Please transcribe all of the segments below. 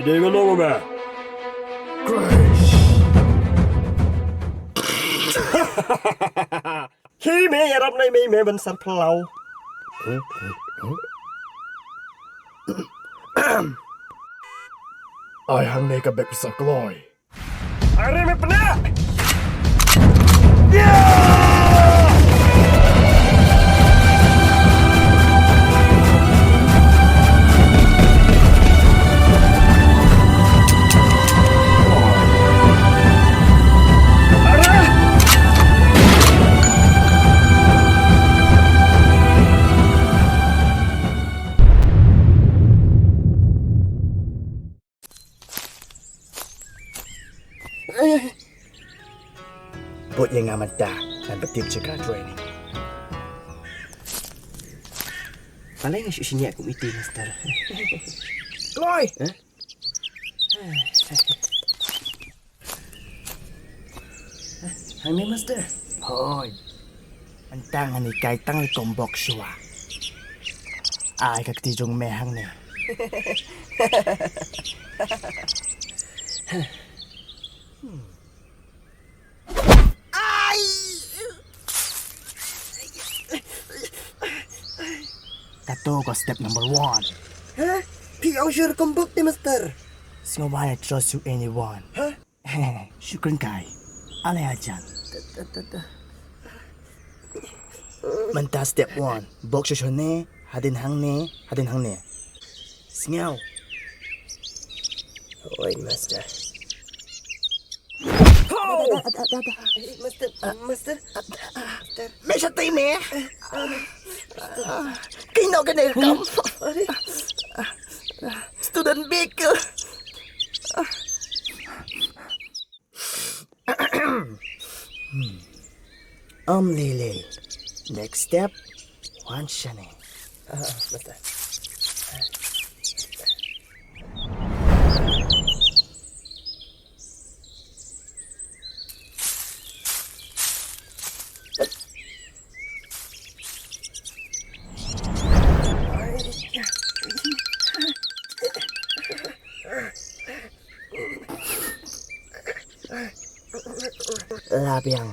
Day med lov med. Krrish. Khi mẹ nhà đập này mẹ vẫn sẵn plau. Ai hang này cả bẹp sạc lòi. Are mẹ pernah. Buat yang aman dah dan bertim cakap training. Paling asyik sini aku meeting, Master. Loi. Hang ni, Master. Thôi. Anh tăng anh cái tăng cái công bọc xua. Ai các tí dùng mẹ hang này. Tato ko step number 1. Hah? Piau sure kombok ni, Master. Singo why I trust you anyone. Hah? Syukran kai. Alay ajan. Manta step 1. Bok shosho ne, hadin hang ne. Singaw. Oi, Master. Master. Mẹ sao tay mẹ? Cái nào cái này cầm? Student baker. Lily. Next step, one shane. Master. Labiang.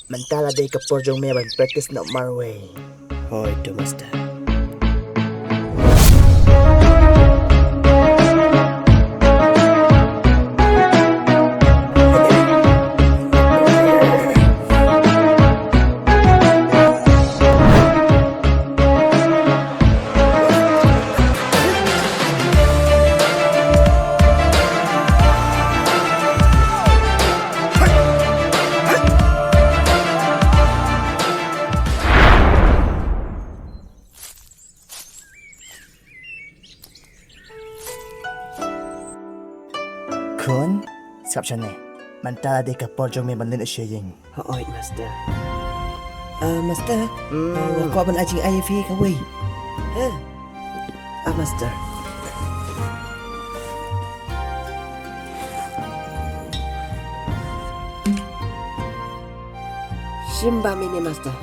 Mentala day ka porjong may practice na marway. Oi, tu, Master. Kun, sab siya ne. Mentala day ka porjong may banlin asya yung. Oi, Master. Master. Kau abang acing ayah fi kawai. Master. Simba mini, Master.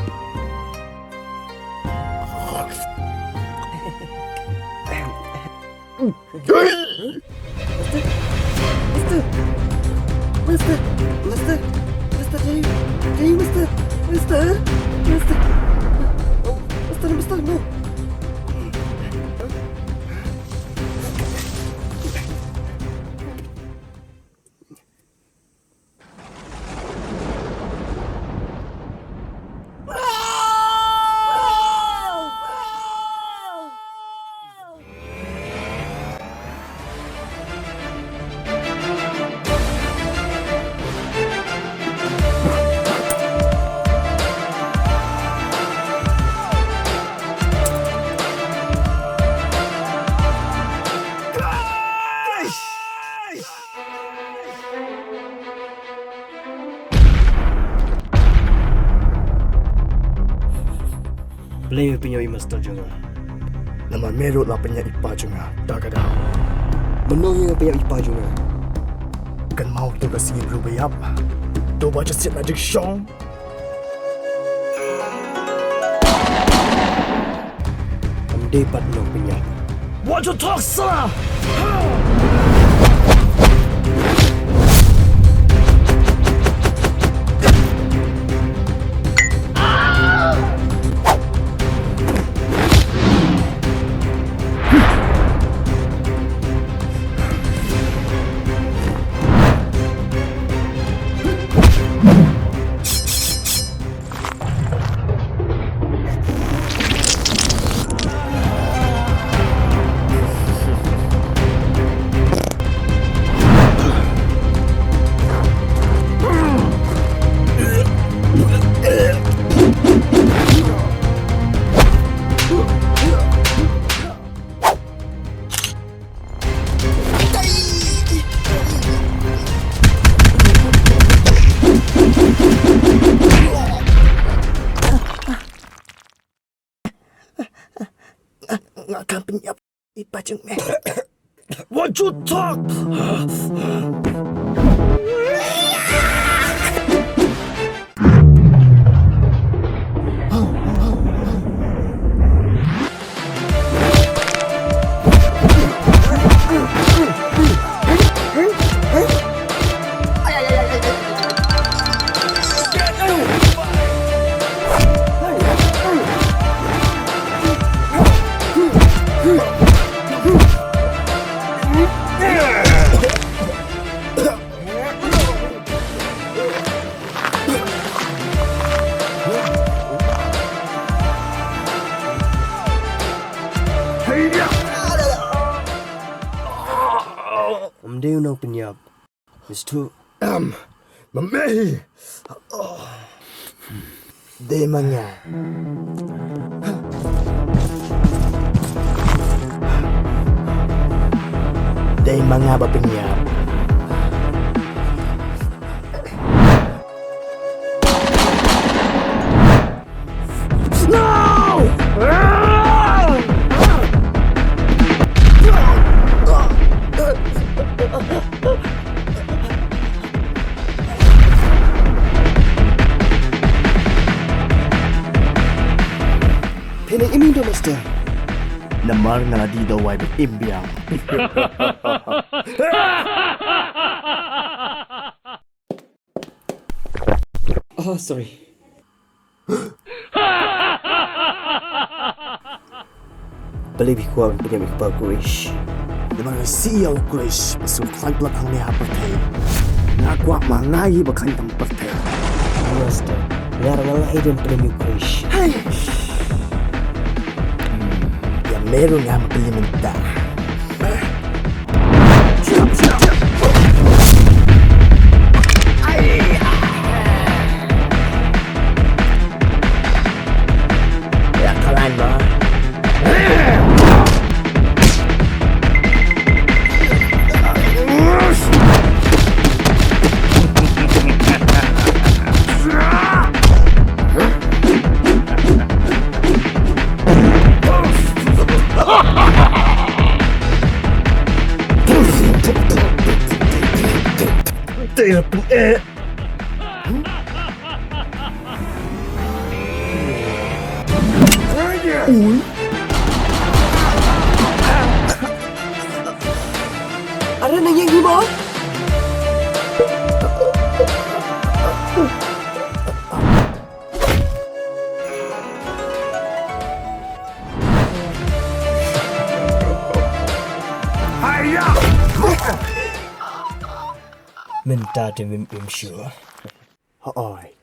Master, no. Play punya Master juga. Naman meron la panya ipa juga. Daga daw. Benar yang punya ipa juga. Kan mau tu ka sige rubayap. Tu baca sit na jig shong. Am dapat no punya. What you talk, sir? Nga kang penyap. Ipajeng me. What you talk? Umdeo nang penyap. Mistu. Mami! De manya. De mga ba penyap. Pinang imindo, Master. Namar nga na di daw ay imbiang. Oh, sorry. Believe ko ang penyamik pa, krrish. Naman nga siyaw, krrish. Masungklan pala kang niya patay. Nagwa mangayi ba kanyang patay? Master, ngarang nga idon penyamik krrish. Ya meron nga mapilimenta. Ya kalan mo. Tira pun Ano nangyayari mo? Minta dem im sure. Hoy.